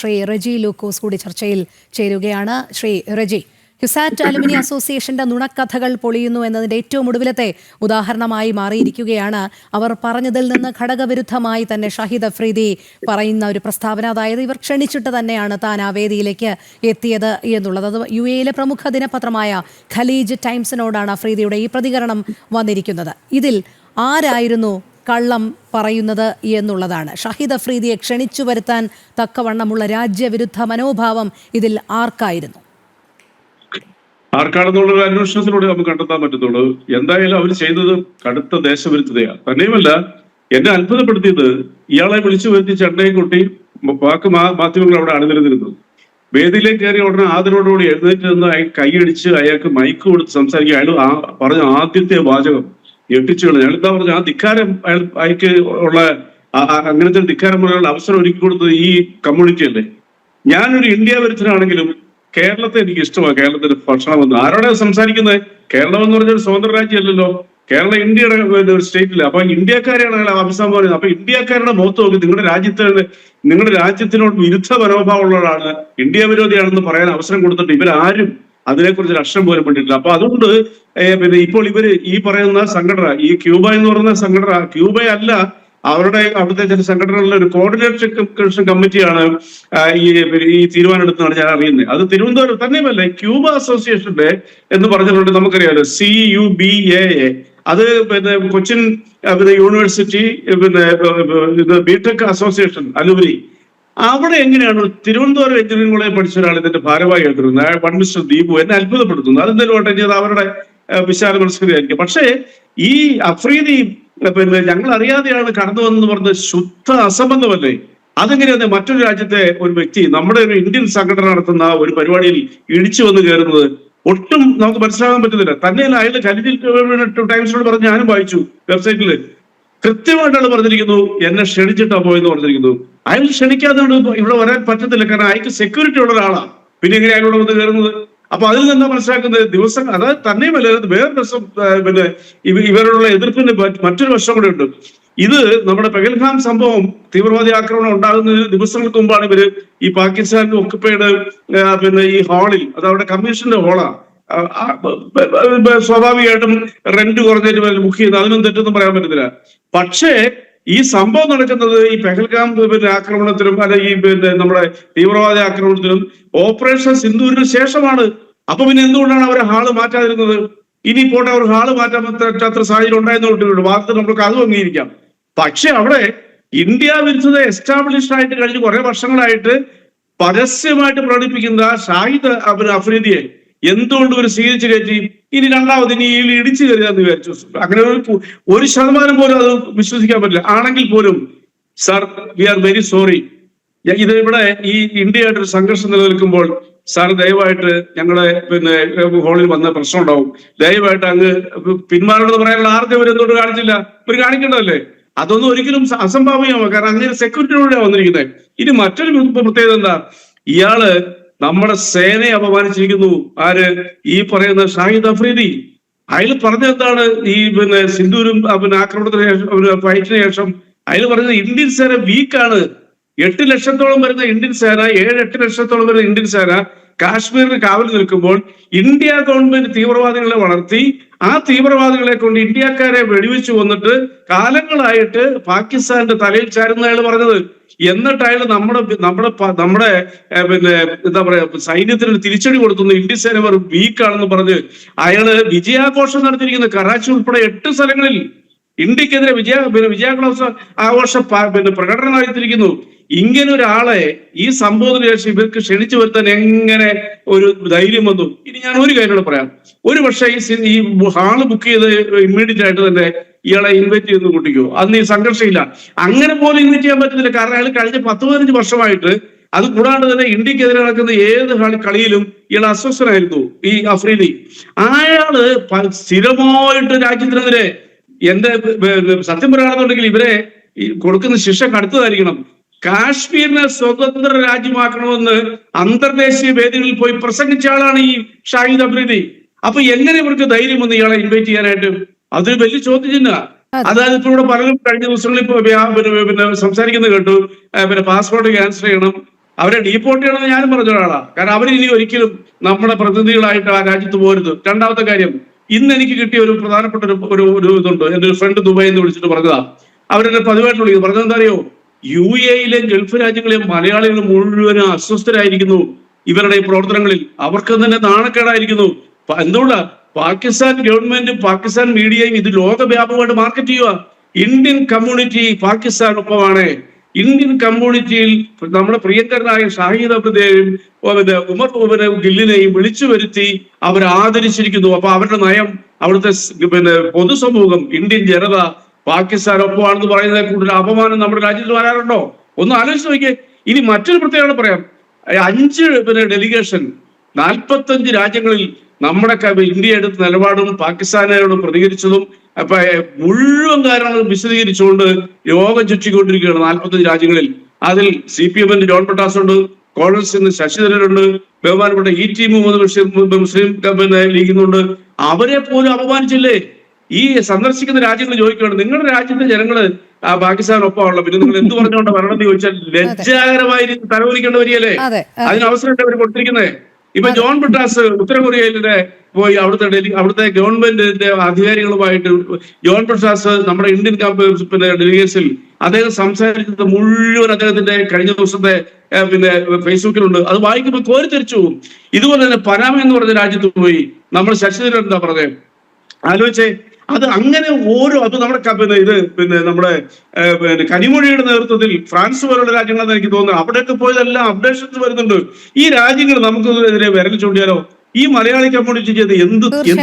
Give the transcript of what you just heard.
ശ്രീ റെജി ലൂക്കോസ് കൂടി ചർച്ചയിൽ ചേരുകയാണ്. ശ്രീ റെജി, ഹ്യുസാറ്റ് അലുമിനി അസോസിയേഷന്റെ നുണക്കഥകൾ പൊളിയുന്നു എന്നതിന്റെ ഏറ്റവും ഒടുവിലത്തെ ഉദാഹരണമായി മാറിയിരിക്കുകയാണ്. അവർ പറഞ്ഞതിൽ നിന്ന് ഘടകവിരുദ്ധമായി തന്നെ ഷാഹിദ് അഫ്രീദി പറയുന്ന ഒരു പ്രസ്താവന, അതായത് ഇവർ ക്ഷണിച്ചിട്ട് തന്നെയാണ് താൻ ആ വേദിയിലേക്ക് എത്തിയത് എന്നുള്ളത്. അത് UAE പ്രമുഖ ദിനപത്രമായ ഖലീജ് ടൈംസിനോടാണ് അഫ്രീദിയുടെ ഈ പ്രതികരണം വന്നിരിക്കുന്നത്. ഇതിൽ ആരായിരുന്നു കള്ളം പറയുന്നത് എന്നുള്ളതാണ്. ഷാഹിദ് അഫ്രീദിയെ ക്ഷണിച്ചു വരുത്താൻ തക്കവണ്ണമുള്ള രാജ്യവിരുദ്ധ മനോഭാവം ഇതിൽ ആർക്കായിരുന്നു? ആർക്കാണെന്നുള്ള അന്വേഷണത്തിലൂടെ നമുക്ക് കണ്ടെത്താൻ പറ്റത്തുള്ളൂ. എന്തായാലും അവർ ചെയ്തത് കടുത്ത ദേശവിരുദ്ധതയാണ്. തന്നെയുമല്ല, എന്നെ അത്ഭുതപ്പെടുത്തിയത് ഇയാളെ വിളിച്ചു വരുത്തി ചെണ്ടയെ കൊട്ടി ബാക്കി മാധ്യമങ്ങൾ അവിടെ അണിനിരന്നിരുന്നു. വേദിയിലേക്ക് കയറിയ ഉടനെ ആദരവോടുകൂടി എഴുന്നേറ്റ് നിന്ന് കൈയടിച്ച് അയാൾക്ക് മൈക്ക് കൊടുത്ത് സംസാരിക്കുക. അയാൾ പറഞ്ഞ ആദ്യത്തെ വാചകം ഞെട്ടിച്ചു കളഞ്ഞു. അയാൾ എന്താ പറഞ്ഞ ആ ധിക്കാരം അയാൾക്ക് ഉള്ള അങ്ങനത്തെ ധിക്കാരം പറയാനുള്ള അവസരം ഒരുക്കി കൊടുത്തത് ഈ കമ്മ്യൂണിറ്റി അല്ലേ. ഞാനൊരു ഇന്ത്യ വിരുദ്ധനാണെങ്കിലും കേരളത്തെ എനിക്ക് ഇഷ്ടമാണ്. കേരളത്തിന്റെ ഭക്ഷണം എന്ന് ആരോടെ സംസാരിക്കുന്നത്? കേരളം എന്ന് പറഞ്ഞൊരു സ്വതന്ത്ര രാജ്യമല്ലല്ലോ. കേരളം ഇന്ത്യയുടെ ഒരു സ്റ്റേറ്റില്ല. അപ്പൊ ഇന്ത്യക്കാരെയാണ് അയാൾ അഭിസംബോധന ചെയ്യുന്നത്. അപ്പൊ ഇന്ത്യക്കാരുടെ മുഖത്ത് നോക്കി നിങ്ങളുടെ രാജ്യത്തിനോട് വിരുദ്ധ മനോഭാവമുള്ളവരാണ്, ഇന്ത്യ വിരോധിയാണെന്ന് പറയാൻ അവസരം കൊടുത്തിട്ട് ഇവരാരും അതിനെക്കുറിച്ച് ഒരു അക്ഷരം പോലും വേണ്ടിയിട്ടില്ല. അപ്പൊ അതുകൊണ്ട് പിന്നെ ഇപ്പോൾ ഇവര് ഈ പറയുന്ന സംഘടന, ഈ ക്യൂബ എന്ന് പറയുന്ന സംഘടന, ക്യൂബയല്ല, അവരുടെ അവിടുത്തെ ചില സംഘടനകളിലെ ഒരു കോർഡിനേഷൻ കമ്മിറ്റിയാണ് ഈ തീരുമാനം എടുത്താണ് ഞാൻ അറിയുന്നത്. അത് തിരുവനന്തപുരം തന്നെയുമല്ല, ക്യൂബ അസോസിയേഷന്റെ എന്ന് പറഞ്ഞിട്ടുണ്ട്. നമുക്കറിയാലോ CUBAA. അത് പിന്നെ Cochin university BTech association alumni. അവിടെ എങ്ങനെയാണ് തിരുവനന്തപുരം എഞ്ചിനീയറിംഗ് കോളേജ് പഠിച്ച ഒരാൾ ഇതിന്റെ ഭാരവാഹി ആയിട്ടിരുന്നത്, വൺ മിസ്റ്റർ ദീപു. എന്നെ അത്ഭുതപ്പെടുത്തുന്നു. അതെന്തായാലും ഓട്ടെ, അവരുടെ വിശാല മനസ്കൃതിയായിരിക്കും. പക്ഷേ ഈ അഫ്രീദി പിന്നെ ഞങ്ങൾ അറിയാതെയാണ് കടന്നു വന്നെന്ന് പറഞ്ഞ ശുദ്ധ അസംബന്ധമല്ലേ? അതെങ്ങനെയാണ് മറ്റൊരു രാജ്യത്തെ ഒരു വ്യക്തി നമ്മുടെ ഒരു ഇന്ത്യൻ സംഘടന നടത്തുന്ന ഒരു പരിപാടിയിൽ ഇടിച്ചു വന്ന് കയറുന്നത്? ഒട്ടും നമുക്ക് മനസ്സിലാകാൻ പറ്റുന്നില്ല. തന്നെയല്ല, അയാൾ ഖലീജ് ടൈംസിനോട് പറഞ്ഞ് ഞാനും വായിച്ചു, വെബ്സൈറ്റില് കൃത്യമായിട്ടാണ് പറഞ്ഞിരിക്കുന്നു, എന്നെ ക്ഷണിച്ചിട്ടാ പോയെന്ന് പറഞ്ഞിരിക്കുന്നു. അയാൾ ക്ഷണിക്കാതെ ഇവിടെ വരാൻ പറ്റത്തില്ല, കാരണം അയാൾക്ക് സെക്യൂരിറ്റി ഉള്ള ഒരാളാണ്. പിന്നെ എങ്ങനെ അയാളോട് വന്ന് കയറുന്നത്? അപ്പൊ അതിൽ നിന്നാ മനസ്സിലാക്കുന്നത് ദിവസം, അതായത് തന്നെയുമല്ല, വേറൊരു വശം പിന്നെ ഇവരോടുള്ള എതിർപ്പിന് മറ്റൊരു വശം കൂടെ ഉണ്ട്. ഇത് നമ്മുടെ പെഹൽഗാം സംഭവം, തീവ്രവാദി ആക്രമണം ഉണ്ടാകുന്ന ദിവസങ്ങൾക്ക് മുമ്പാണ് ഇവര് ഈ പാകിസ്ഥാൻ ഒക്കുപ്പൈഡ് പിന്നെ ഈ ഹാളിൽ, അത് അവിടെ കമ്മീഷന്റെ ഹാളാണ്, സ്വാഭാവികമായിട്ടും റെന്റ് കുറഞ്ഞിട്ട് ബുക്ക് ചെയ്യുന്നത്. അതിനും തെറ്റൊന്നും പറയാൻ പറ്റത്തില്ല. പക്ഷേ ഈ സംഭവം നടക്കുന്നത് ഈ പെഹൽഗാം പിന്നെ ആക്രമണത്തിലും അല്ലെ ഈ പിന്നെ നമ്മുടെ തീവ്രവാദി ആക്രമണത്തിലും ഓപ്പറേഷൻ സിന്ദൂരിന് ശേഷമാണ്. അപ്പൊ പിന്നെ എന്തുകൊണ്ടാണ് അവർ ഹാള് മാറ്റാതിരുന്നത്? ഇനി പോട്ടെ, അവർ ഹാള് മാറ്റാൻ പറ്റാത്ത സാഹചര്യം ഉണ്ടായെന്നുണ്ട് വാർത്ത, നമുക്ക് അതും അംഗീകരിക്കാം. പക്ഷെ അവിടെ ഇന്ത്യ വിരുദ്ധത എസ്റ്റാബ്ലിഷ്ഡ് ആയിട്ട് കഴിഞ്ഞ് കുറെ വർഷങ്ങളായിട്ട് പരസ്യമായിട്ട് പ്രകടിപ്പിക്കുന്ന ഷാഹിദ് അഫ്രീദിയെ എന്തുകൊണ്ട് ഒരു സ്വീകരിച്ചു കയറ്റി? ഇനി രണ്ടാമത് ഇനി ഇടിച്ചു കയറിയാന്ന് വിചാരിച്ചു. അങ്ങനെ ഒരു ശതമാനം പോലും അത് വിശ്വസിക്കാൻ പറ്റില്ല. ആണെങ്കിൽ പോലും sir, we are very sorry, ഇത് ഇവിടെ ഈ ഇന്ത്യയായിട്ടൊരു സംഘർഷം നിലനിൽക്കുമ്പോൾ സാർ ദയവായിട്ട് ഞങ്ങളുടെ പിന്നെ ഹോളിൽ വന്ന പ്രശ്നം ഉണ്ടാവും, ദയവായിട്ട് അങ്ങ് പിന്മാറണമെന്ന് പറയാനുള്ള ആർക്കും ഇവർ എന്തുകൊണ്ട് കാണിച്ചില്ല? ഇവർ കാണിക്കേണ്ടതല്ലേ? അതൊന്നും ഒരിക്കലും അസംഭാവികമാണ്. കാരണം അങ്ങനെ സെക്യൂരിറ്റിയോടെ വന്നിരിക്കുന്നത്. ഇനി മറ്റൊരു പ്രത്യേകത എന്താ? ഇയാള് നമ്മുടെ സേനയെ അപമാനിച്ചിരിക്കുന്നു. ആര്? ഈ പറയുന്ന ഷാഹിദ് അഫ്രീദി. അയാൾ പറഞ്ഞെന്താണ്? ഈ പിന്നെ സിന്ധൂരും പിന്നെ ആക്രമണത്തിന് ശേഷം, ഫൈറ്റിന് ശേഷം അയാൾ പറഞ്ഞത് ഇന്ത്യൻ സേന വീക്കാണ്. 8 ലക്ഷത്തോളം വരുന്ന ഇന്ത്യൻ സേന, 7-8 ലക്ഷത്തോളം വരുന്ന ഇന്ത്യൻ സേന കാശ്മീരിന് കാവൽ നിൽക്കുമ്പോൾ ഇന്ത്യ ഗവൺമെന്റ് തീവ്രവാദികളെ വളർത്തി ആ തീവ്രവാദികളെ കൊണ്ട് ഇന്ത്യക്കാരെ വെടിവെച്ചു വന്നിട്ട് കാലങ്ങളായിട്ട് പാകിസ്ഥാന്റെ തലയിൽ ചാരുന്ന അയാൾ പറഞ്ഞത്. എന്നിട്ട് അയാൾ നമ്മുടെ പിന്നെ എന്താ പറയാ സൈന്യത്തിന് തിരിച്ചടി കൊടുത്തുന്നു, ഇന്ത്യൻ സേന വീക്കാണെന്ന് പറഞ്ഞ് അയാള് വിജയാഘോഷം നടത്തിയിരിക്കുന്നത്. കറാച്ചി ഉൾപ്പെടെ 8 സ്ഥലങ്ങളിൽ ഇന്ത്യക്കെതിരെ വിജയാഘോഷ പിന്നെ പ്രകടനം നടത്തിയിരിക്കുന്നു. ഇങ്ങനെ ഒരാളെ ഈ സംബോധന ശേഷം ഇവർക്ക് ക്ഷണിച്ചു വരുത്താൻ എങ്ങനെ ഒരു ധൈര്യം വന്നു? ഇനി ഞാൻ ഒരു കാര്യം കൂടെ പറയാം. ഒരു പക്ഷേ ഈ ഹാള് ബുക്ക് ചെയ്ത് ഇമ്മീഡിയറ്റ് ആയിട്ട് തന്നെ ഇയാളെ ഇൻവൈറ്റ് ചെയ്ത് കൂട്ടിക്കോ, അന്ന് ഈ സംഘർഷമില്ല. അങ്ങനെ പോലും ഇൻവൈറ്റ് ചെയ്യാൻ പറ്റുന്നില്ല. കാരണം അയാൾ കഴിഞ്ഞ 10-15 വർഷമായിട്ട്, അത് കൂടാണ്ട് തന്നെ ഇന്ത്യക്കെതിരെ നടക്കുന്ന ഏത് കളിയിലും ഇയാൾ അസ്വസ്ഥനായിരുന്നു ഈ അഫ്രീദി. അയാള് സ്ഥിരമായിട്ട് രാജ്യത്തിനെതിരെ എന്റെ സത്യം പറയുകയാണെന്നുണ്ടെങ്കിൽ ഇവരെ കൊടുക്കുന്ന ശിക്ഷ കടുത്തതായിരിക്കണം. കാശ്മീരിനെ സ്വതന്ത്ര രാജ്യമാക്കണമെന്ന് അന്തർദേശീയ വേദികളിൽ പോയി പ്രസംഗിച്ച ആളാണ് ഈ ഷാഹിദ് അഫ്രീദി. അപ്പൊ എങ്ങനെ ഇവർക്ക് ധൈര്യം വന്ന് ഇയാളെ ഇൻവൈറ്റ് ചെയ്യാനായിട്ട്? അതൊരു വലിയ ചോദ്യചിഹ്ന. അതായത് ഇപ്പൊ ഇവിടെ പലരും കഴിഞ്ഞ ദിവസങ്ങളിൽ ഇപ്പൊ പിന്നെ സംസാരിക്കുന്നത് കേട്ടു, പിന്നെ പാസ്പോർട്ട് ക്യാൻസൽ ചെയ്യണം, അവരെ ഡീപ്പോർട്ട് ചെയ്യണമെന്ന് ഞാനും പറഞ്ഞ ഒരാളാണ്. കാരണം അവരിനി ഒരിക്കലും നമ്മുടെ പ്രതിനിധികളായിട്ട് ആ രാജ്യത്ത് പോരുത്. രണ്ടാമത്തെ കാര്യം, ഇന്ന് എനിക്ക് കിട്ടിയ ഒരു പ്രധാനപ്പെട്ട ഒരു ഇതുണ്ട്. എന്റെ ഒരു ഫ്രണ്ട് ദുബായിൽ നിന്ന് വിളിച്ചിട്ട് പറഞ്ഞതാ. അവരെന്നെ പതിവായിട്ട് വിളിക്കുന്നത്. പറഞ്ഞതെന്താ അറിയോ? UAE ഗൾഫ് രാജ്യങ്ങളിലെ മലയാളികൾ മുഴുവനും അസ്വസ്ഥരായിരിക്കുന്നു ഇവരുടെ ഈ പ്രവർത്തനങ്ങളിൽ. അവർക്ക് തന്നെ നാണക്കേടായിരിക്കുന്നു. എന്തുകൊണ്ടാ? പാകിസ്ഥാൻ ഗവൺമെന്റും പാകിസ്ഥാൻ മീഡിയയും ഇത് ലോകവ്യാപകമായിട്ട് മാർക്കറ്റ് ചെയ്യുക. ഇന്ത്യൻ കമ്മ്യൂണിറ്റി പാകിസ്ഥാനൊപ്പമാണ്. ഇന്ത്യൻ കമ്മ്യൂണിറ്റിയിൽ നമ്മുടെ പ്രിയങ്കരനായ ഷാഹിദ് അബ്ദുള്ളയെയും ഉമർ ഗില്ലിനെയും വിളിച്ചു വരുത്തി അവർ ആദരിച്ചിരിക്കുന്നു. അപ്പൊ അവരുടെ നയം, അവിടുത്തെ പൊതുസമൂഹം, ഇന്ത്യൻ ജനത പാകിസ്ഥാനൊപ്പമാണെന്ന് പറയുന്നതിനെ കൂടുതൽ അപമാനം നമ്മുടെ രാജ്യത്ത് വരാറുണ്ടോ? ഒന്ന് ആലോചിച്ച് നോക്കിയേ. ഇനി മറ്റൊരു പ്രത്യേകത പറയാം. 5 ഡെലിഗേഷൻ 45 രാജ്യങ്ങളിൽ നമ്മുടെ ഇന്ത്യ എടുത്ത നിലപാടും പാകിസ്ഥാനോട് പ്രതികരിച്ചതും അപ്പൊ മുഴുവൻ കാര്യങ്ങളും വിശദീകരിച്ചുകൊണ്ട് യോഗം ചുറ്റിക്കൊണ്ടിരിക്കുകയാണ് 45 രാജ്യങ്ങളിൽ. അതിൽ CPM-ന്റെ ജോൺ ബ്രിട്ടാസ് ഉണ്ട്, കോൺഗ്രസിന് ശശിധരനുണ്ട്, ബഹുമാനപ്പെട്ട ET മുഹമ്മദ് മുസ്ലിം ലീഗിനുണ്ട്. അവരെ പോലും അപമാനിച്ചില്ലേ? ഈ സന്ദർശിക്കുന്ന രാജ്യങ്ങൾ ചോദിക്കുകയാണ്, നിങ്ങളുടെ രാജ്യത്തെ ജനങ്ങള് പാകിസ്ഥാനൊപ്പമാണല്ലോ, പിന്നെ നിങ്ങൾ എന്ത് പറഞ്ഞുകൊണ്ട് വരണമെന്ന് ചോദിച്ചാൽ ലജ്ജാകരമായി തലവലിക്കേണ്ട വരികയല്ലേ? അതിന് അവസരം അവർ കൊടുത്തിരിക്കുന്നത്. ഇപ്പൊ ജോൺ ബ്രിട്ടാസ് ഉത്തര കൊറിയയിലെ പോയി അവിടുത്തെ ഗവൺമെന്റിന്റെ അധികാരികളുമായിട്ട് ജോൺ ബ്രിട്ടാസ് നമ്മുടെ ഇന്ത്യൻ ഡെലിഗേറ്റ്സിൽ അദ്ദേഹം സംസാരിച്ചത് മുഴുവൻ അദ്ദേഹത്തിന്റെ കഴിഞ്ഞ ദിവസത്തെ ഫേസ്ബുക്കിലുണ്ട്. അത് വായിക്കുമ്പോൾ കോരിത്തെരിച്ചു പോകും. ഇതുപോലെ തന്നെ പനാമ എന്ന് പറഞ്ഞ രാജ്യത്ത് പോയി നമ്മൾ ശശിധരൻ എന്താ പറഞ്ഞത് ആലോചിച്ചേ. അത് അങ്ങനെ അത് നമ്മുടെ നമ്മുടെ കനിമൊഴിയുടെ നേതൃത്വത്തിൽ ഫ്രാൻസ് പോലുള്ള രാജ്യങ്ങളെന്ന് എനിക്ക് തോന്നുന്നു. അവിടെയൊക്കെ പോയതെല്ലാം അപ്ഡേഷൻസ് വരുന്നുണ്ട്. ഈ രാജ്യങ്ങൾ നമുക്കെതിരെ വിരൽ ചൂണ്ടിയാലോ? ഈ മലയാളി കമ്മ്യൂണിറ്റി ചെയ്ത് എന്ത് തോന്നിയ